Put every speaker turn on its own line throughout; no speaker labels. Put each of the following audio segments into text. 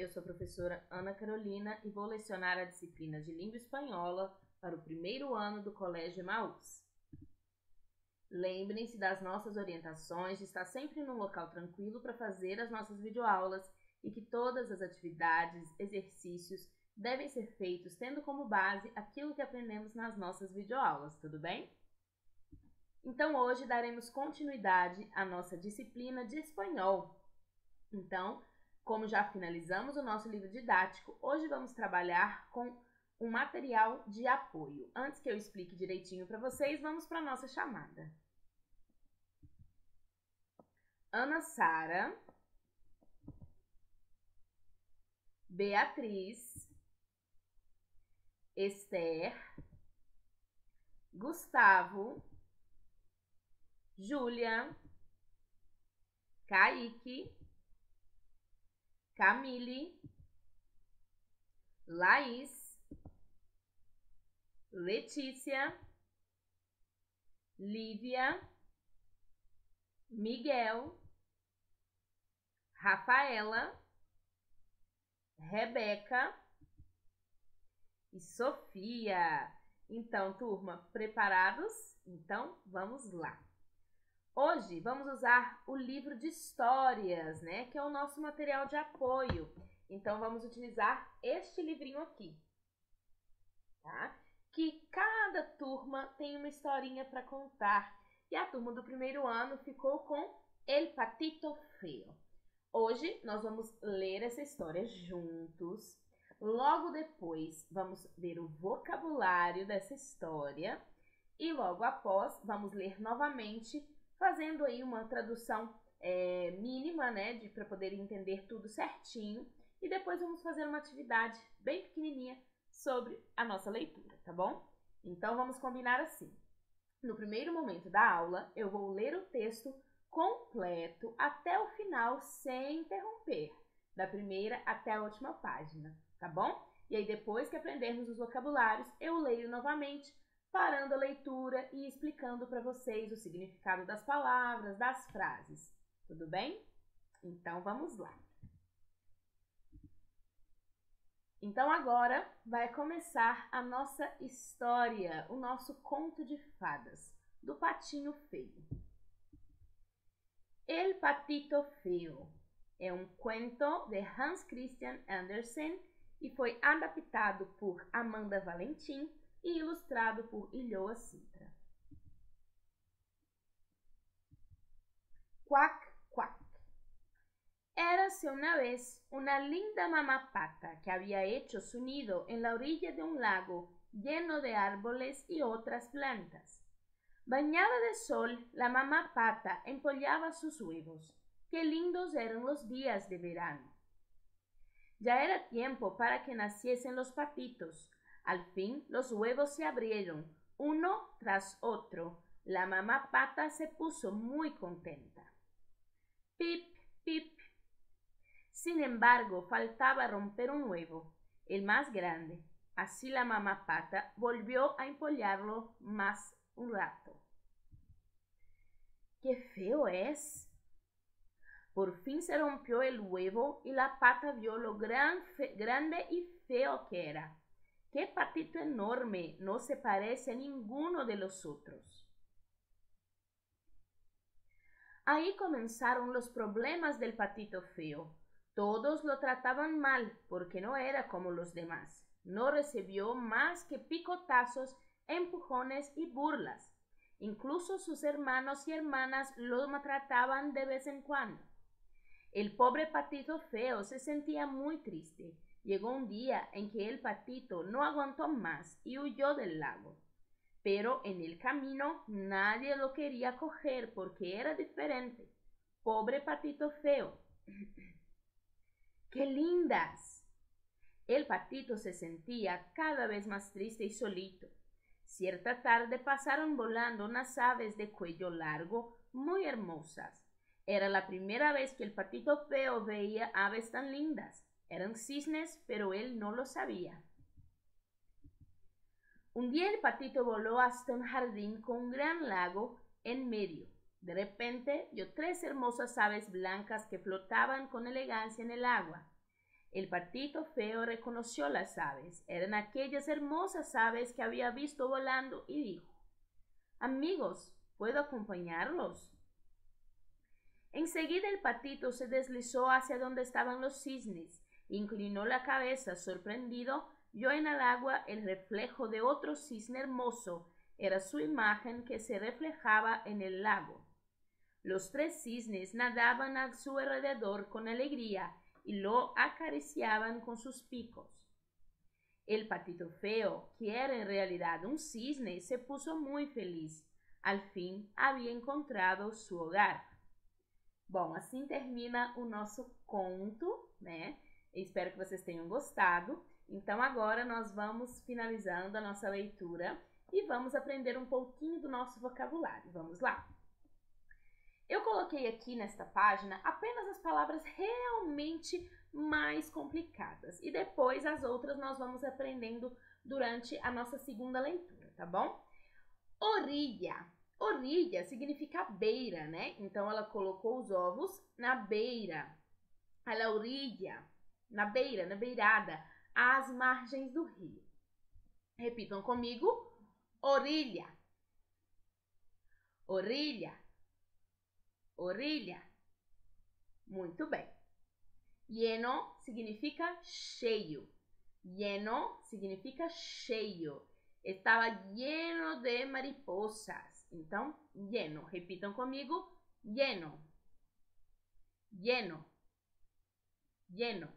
eu sou a professora Ana Carolina e vou lecionar a disciplina de Língua Espanhola para o primeiro ano do Colégio Emaús. Lembrem-se das nossas orientações de estar sempre num local tranquilo para fazer as nossas videoaulas e que todas as atividades, exercícios devem ser feitos tendo como base aquilo que aprendemos nas nossas videoaulas, tudo bem? Então hoje daremos continuidade à nossa disciplina de espanhol. Então, como já finalizamos o nosso livro didático, hoje vamos trabalhar com um material de apoio. Antes que eu explique direitinho para vocês, vamos para a nossa chamada. Ana Sara, Beatriz, Esther, Gustavo, Júlia, Kaique, Camille, Laís, Letícia, Lívia, Miguel, Rafaela, Rebeca e Sofia. Então, turma, preparados? Então, vamos lá. Hoje vamos usar o livro de histórias, né, que é o nosso material de apoio. Então, vamos utilizar este livrinho aqui, tá? Que cada turma tem uma historinha para contar. E a turma do primeiro ano ficou com El Patito Feo. Hoje nós vamos ler essa história juntos. Logo depois vamos ver o vocabulário dessa história. E logo após vamos ler novamente, fazendo aí uma tradução mínima, né, para poder entender tudo certinho. E depois vamos fazer uma atividade bem pequenininha sobre a nossa leitura, tá bom? Então vamos combinar assim. No primeiro momento da aula, eu vou ler o texto completo até o final, sem interromper, da primeira até a última página, tá bom? E aí depois que aprendermos os vocabulários, eu leio novamente, parando a leitura e explicando para vocês o significado das palavras, das frases. Tudo bem? Então, vamos lá. Então, agora vai começar a nossa história, o nosso conto de fadas, do Patinho Feio. El Patito Feo é um conto de Hans Christian Andersen e foi adaptado por Amanda Valentim e ilustrado por Ilhoa Sintra. Quack, quack. Érase una vez una linda mamá pata que había hecho su nido en la orilla de un lago lleno de árboles y otras plantas. Bañada de sol, la mamá pata empollaba sus huevos. Qué lindos eran los días de verano. Ya era tiempo para que naciesen los patitos. Al fin los huevos se abrieron, uno tras otro. La mamá pata se puso muy contenta. Pip, pip. Sin embargo, faltaba romper un huevo, el más grande. Así la mamá pata volvió a empollarlo más un rato. ¡Qué feo es! Por fin se rompió el huevo y la pata vio lo grande y feo que era. ¡Qué patito enorme! No se parece a ninguno de los otros. Ahí comenzaron los problemas del patito feo. Todos lo trataban mal porque no era como los demás. No recibió más que picotazos, empujones y burlas. Incluso sus hermanos y hermanas lo maltrataban de vez en cuando. El pobre patito feo se sentía muy triste. Llegó un día en que el patito no aguantó más y huyó del lago. Pero en el camino nadie lo quería coger porque era diferente. Pobre patito feo. ¡Qué lindas! El patito se sentía cada vez más triste y solito. Cierta tarde pasaron volando unas aves de cuello largo muy hermosas. Era la primera vez que el patito feo veía aves tan lindas. Eran cisnes, pero él no lo sabía. Un día el patito voló hasta un jardín con un gran lago en medio. De repente vio 3 hermosas aves blancas que flotaban con elegancia en el agua. El patito feo reconoció las aves. Eran aquellas hermosas aves que había visto volando y dijo: Amigos, ¿puedo acompañarlos? Enseguida el patito se deslizó hacia donde estaban los cisnes, inclinó la cabeza sorprendido, vio en el agua el reflejo de otro cisne hermoso. Era su imagen que se reflejaba en el lago. Los 3 cisnes nadaban a su alrededor con alegría y lo acariciaban con sus picos. El patito feo, que era en realidad un cisne, se puso muy feliz. Al fim, havia encontrado su hogar. Bom, assim termina o nosso conto, né? Eu espero que vocês tenham gostado. Então, agora nós vamos finalizando a nossa leitura e vamos aprender um pouquinho do nosso vocabulário. Vamos lá? Eu coloquei aqui nesta página apenas as palavras realmente mais complicadas. E depois as outras nós vamos aprendendo durante a nossa segunda leitura, tá bom? Orilla. Orilla significa beira, né? Então, ela colocou os ovos na beira. A la orilla. Na beira, na beirada. Às margens do rio. Repitam comigo. Orilla. Orilla. Orilla. Muito bem. Lleno significa cheio. Lleno significa cheio. Estava lleno de mariposas. Então, lleno. Repitam comigo. Lleno. Lleno. Lleno.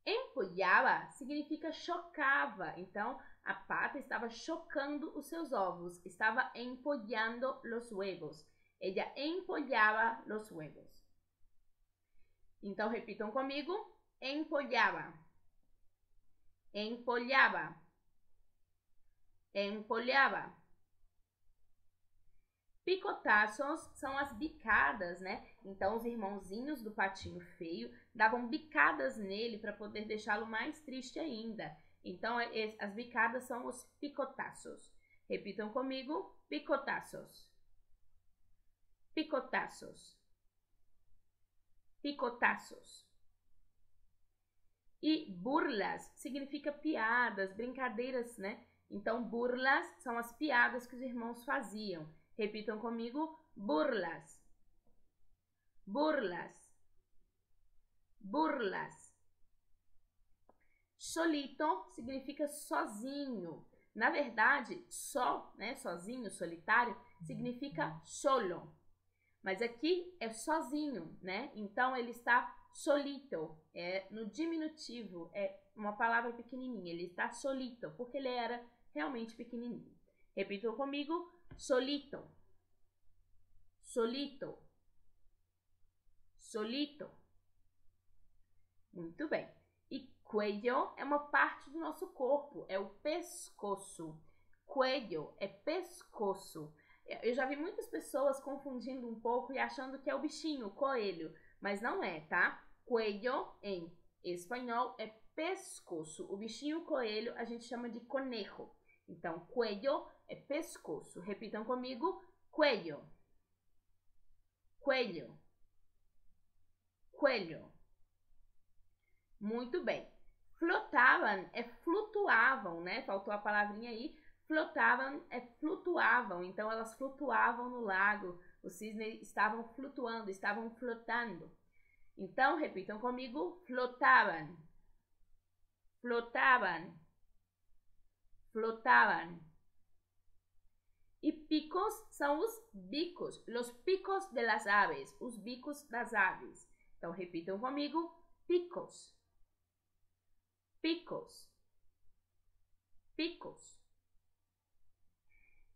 Empollaba significa chocava. Então, a pata estava chocando os seus ovos. Estava empollando los huevos. Ella empollaba los huevos. Então, repitam comigo. Empollaba. Empollaba. Empolhava. Picotazos são as bicadas, né? Então, os irmãozinhos do patinho feio davam bicadas nele para poder deixá-lo mais triste ainda. Então, as bicadas são os picotazos. Repitam comigo. Picotazos. Picotazos. Picotazos. E burlas significa piadas, brincadeiras, né? Então, burlas são as piadas que os irmãos faziam. Repitam comigo. Burlas. Burlas. Burlas. Solito significa sozinho. Na verdade, só, né, sozinho, solitário, significa solo. Mas aqui é sozinho, né? Então, ele está solito. É no diminutivo, é uma palavra pequenininha. Ele está solito, porque ele era realmente pequenininho. Repitam comigo. Solito. Solito. Solito. Muito bem. E cuello é uma parte do nosso corpo, é o pescoço. Cuello é pescoço. Eu já vi muitas pessoas confundindo um pouco e achando que é o bichinho, o coelho, mas não é, tá? Cuello em espanhol é pescoço. O bichinho coelho a gente chama de conejo. Então, cuello é pescoço. Repitam comigo. Cuello. Cuello. Cuello. Muito bem. Flotavam é flutuavam, né? Faltou a palavrinha aí. Flotavam é flutuavam. Então, elas flutuavam no lago. Os cisnes estavam flutuando, estavam flotando. Então, repitam comigo. Flotavam. Flotavam. Flotavam. E picos são os bicos, os picos de las aves, os bicos das aves. Então, repitam comigo. Picos. Picos. Picos.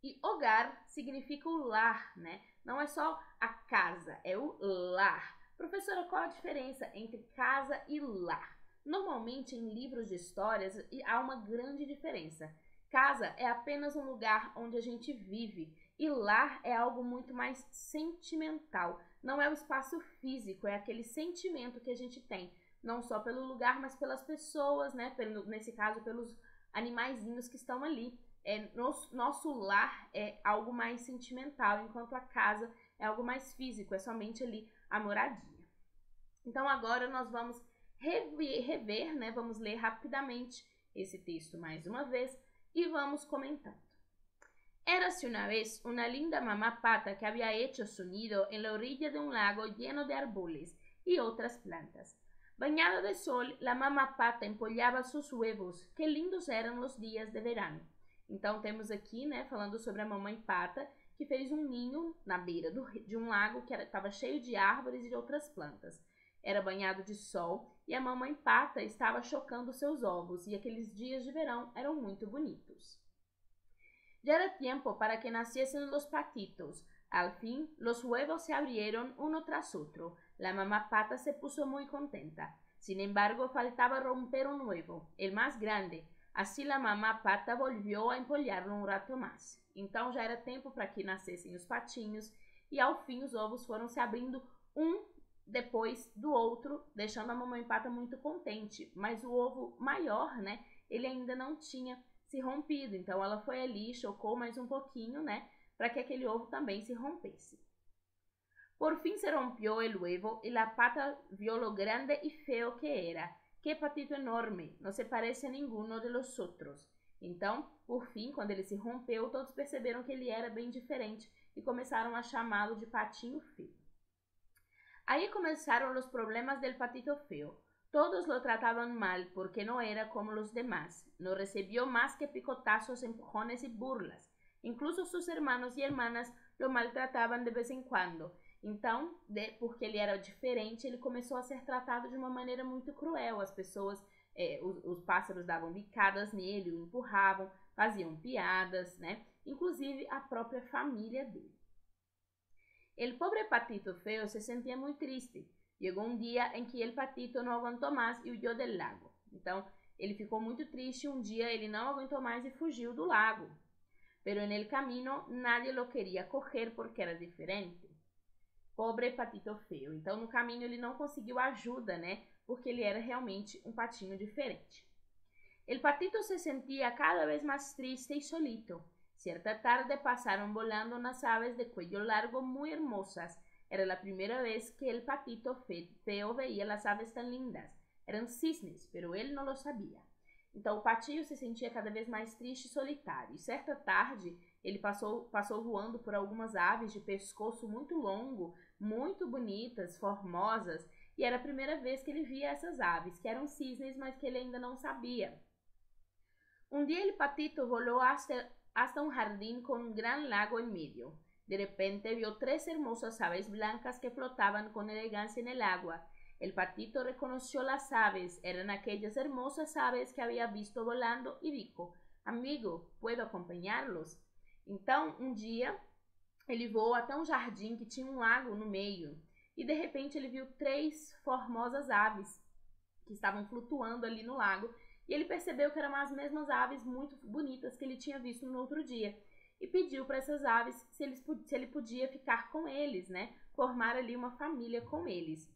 E hogar significa o lar, né? Não é só a casa, é o lar. Professora, qual a diferença entre casa e lar? Normalmente, em livros de histórias, há uma grande diferença. Casa é apenas um lugar onde a gente vive e lar é algo muito mais sentimental. Não é o espaço físico, é aquele sentimento que a gente tem, não só pelo lugar, mas pelas pessoas, né? Nesse caso, pelos animaizinhos que estão ali. Nosso lar é algo mais sentimental, enquanto a casa é algo mais físico, é somente ali a moradia. Então, agora nós vamos rever, né? Vamos ler rapidamente esse texto mais uma vez y vamos comentando. Érase una vez una linda mamá pata que había hecho su nido en la orilla de un lago lleno de árboles y otras plantas. Bañada de sol, la mamá pata empollava sus huevos. Que lindos eram os dias de verano. Então temos aqui, né, falando sobre a mamãe pata que fez um ninho na beira de um lago que estava cheio de árvores e de outras plantas. Era banhado de sol e a mamãe pata estava chocando seus ovos e aqueles dias de verão eram muito bonitos. Ya era tiempo para que naciesen los patitos. Al fin, los huevos se abrieron uno tras otro. La mamá pata se puso muy contenta. Sin embargo, faltaba romper un huevo, el más grande. Así la mamá pata volvió a empollarlo um rato mais. Então já era tempo para que nascessem os patinhos e ao fim os ovos foram se abrindo um depois do outro, deixando a mamãe pata muito contente. Mas o ovo maior, né, ele ainda não tinha se rompido. Então ela foi ali, chocou mais um pouquinho, né, para que aquele ovo também se rompesse. Por fin se rompió el huevo y la pata vio lo grande y feo que era. ¡Qué patito enorme! No se parece a ninguno de los otros. Então, por fim, quando ele se rompeu, todos perceberam que ele era bem diferente e começaram a chamá-lo de patinho feio. Aí começaram os problemas del patito feo. Todos lo trataban mal porque no era como los demás. No recibió más que picotazos, empujones y burlas. Incluso sus hermanos y hermanas lo maltrataban de vez en cuando. Então, porque ele era diferente, ele começou a ser tratado de uma maneira muito cruel. As pessoas, os pássaros davam bicadas nele, o empurravam, faziam piadas, né? Inclusive a própria família dele. El pobre patito feo se sentia muy triste. Llegó un día en que el patito no aguantou más y huyó del lago. Então, ele ficou muito triste. Um dia ele não aguentou mais e fugiu do lago. Pero en el camino nadie lo quería coger porque era diferente. Pobre patito feo. Então, no caminho ele não conseguiu ajuda, né? Porque ele era realmente um patinho diferente. El patito se sentía cada vez más triste y solito. Cierta tarde pasaron volando unas aves de cuello largo muy hermosas. Era la primera vez que el patito feo veía las aves tan lindas. Eram cisnes, pero ele não lo sabia. Então o patinho se sentia cada vez mais triste e solitário. E certa tarde ele passou voando por algumas aves de pescoço muito longo, muito bonitas, formosas. E era a primeira vez que ele via essas aves, que eram cisnes, mas que ele ainda não sabia. Un día el patito voló hasta un jardín con un gran lago en medio. De repente vio 3 hermosas aves blancas que flotaban con elegancia en el agua. El patito reconoció las aves, eran aquellas hermosas aves que había visto volando y dijo: Amigo, ¿puedo acompañarlos? Então, um dia, ele voou até um jardim que tinha um lago no meio. E de repente ele viu 3 formosas aves que estavam flutuando ali no lago. E ele percebeu que eram as mesmas aves muito bonitas que ele tinha visto no outro dia. E pediu para essas aves se ele podia ficar com eles, né? Formar ali uma família com eles.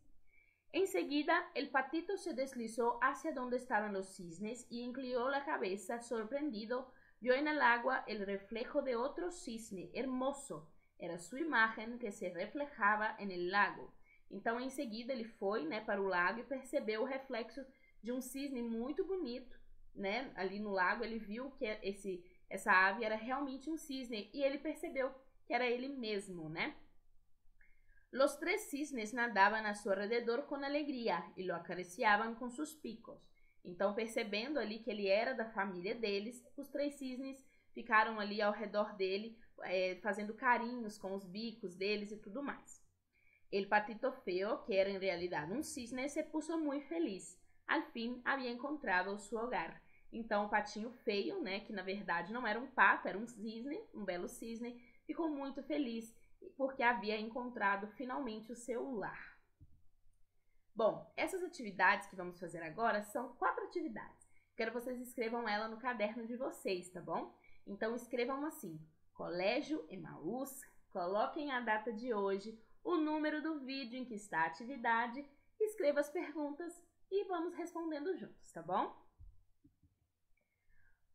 Enseguida, el patito se deslizó hacia donde estaban los cisnes y inclinó la cabeza, sorprendido, vio en el agua el reflejo de otro cisne hermoso. Era su imagen que se reflejaba en el lago. Então, em seguida, ele foi, né, para o lago e percebeu o reflexo de um cisne muito bonito, né? Ali no lago ele viu que essa ave era realmente um cisne e ele percebeu que era ele mesmo, né? Los 3 cisnes nadaban a su alrededor con alegría y lo acariciaban con sus picos. Então, percebendo ali que ele era da família deles, os 3 cisnes ficaram ali ao redor dele, fazendo carinhos com os bicos deles e tudo mais. El patito feo, que era en realidad un cisne, se puso muy feliz. Al fin havia encontrado su hogar. Então o patinho feio, né, que na verdade não era um pato, era um cisne, um belo cisne, ficou muito feliz porque havia encontrado finalmente o seu lar. Bom, essas atividades que vamos fazer agora são 4 atividades. Quero que vocês escrevam ela no caderno de vocês, tá bom? Então escrevam assim: Colégio Emaús, coloquem a data de hoje, o número do vídeo em que está a atividade, escreva as perguntas e vamos respondendo juntos, tá bom?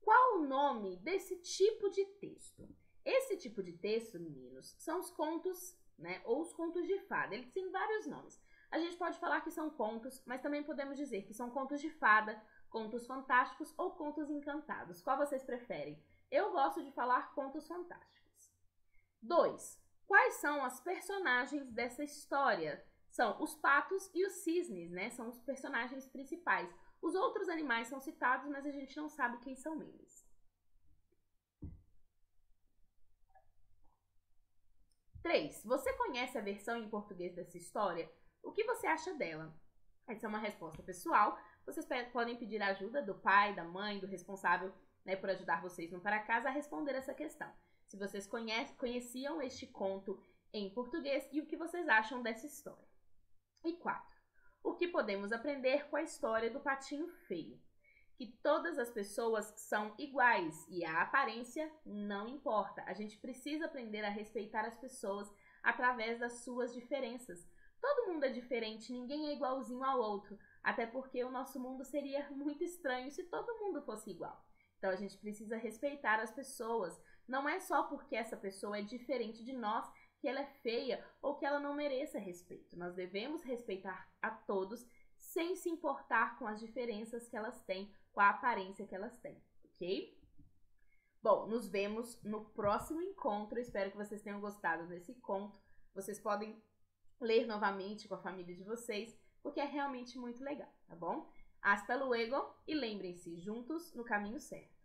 Qual o nome desse tipo de texto? Esse tipo de texto, meninos, são os contos, né, ou os contos de fada. Eles têm vários nomes. A gente pode falar que são contos, mas também podemos dizer que são contos de fada, contos fantásticos ou contos encantados. Qual vocês preferem? Eu gosto de falar contos fantásticos. 2. Quais são as personagens dessa história? São os patos e os cisnes, né? São os personagens principais. Os outros animais são citados, mas a gente não sabe quem são eles. 3. Você conhece a versão em português dessa história? O que você acha dela? Essa é uma resposta pessoal. Vocês podem pedir a ajuda do pai, da mãe, do responsável, né, por ajudar vocês no Para Casa a responder essa questão. Se vocês conheciam este conto em português e o que vocês acham dessa história. E 4. O que podemos aprender com a história do patinho feio? Que todas as pessoas são iguais e a aparência não importa. A gente precisa aprender a respeitar as pessoas através das suas diferenças. Todo mundo é diferente, ninguém é igualzinho ao outro, até porque o nosso mundo seria muito estranho se todo mundo fosse igual. Então a gente precisa respeitar as pessoas. Não é só porque essa pessoa é diferente de nós que ela é feia ou que ela não mereça respeito. Nós devemos respeitar a todos sem se importar com as diferenças que elas têm, com a aparência que elas têm, ok? Bom, nos vemos no próximo encontro. Espero que vocês tenham gostado desse conto. Vocês podem ler novamente com a família de vocês, porque é realmente muito legal, tá bom? Hasta luego e lembrem-se, juntos no caminho certo.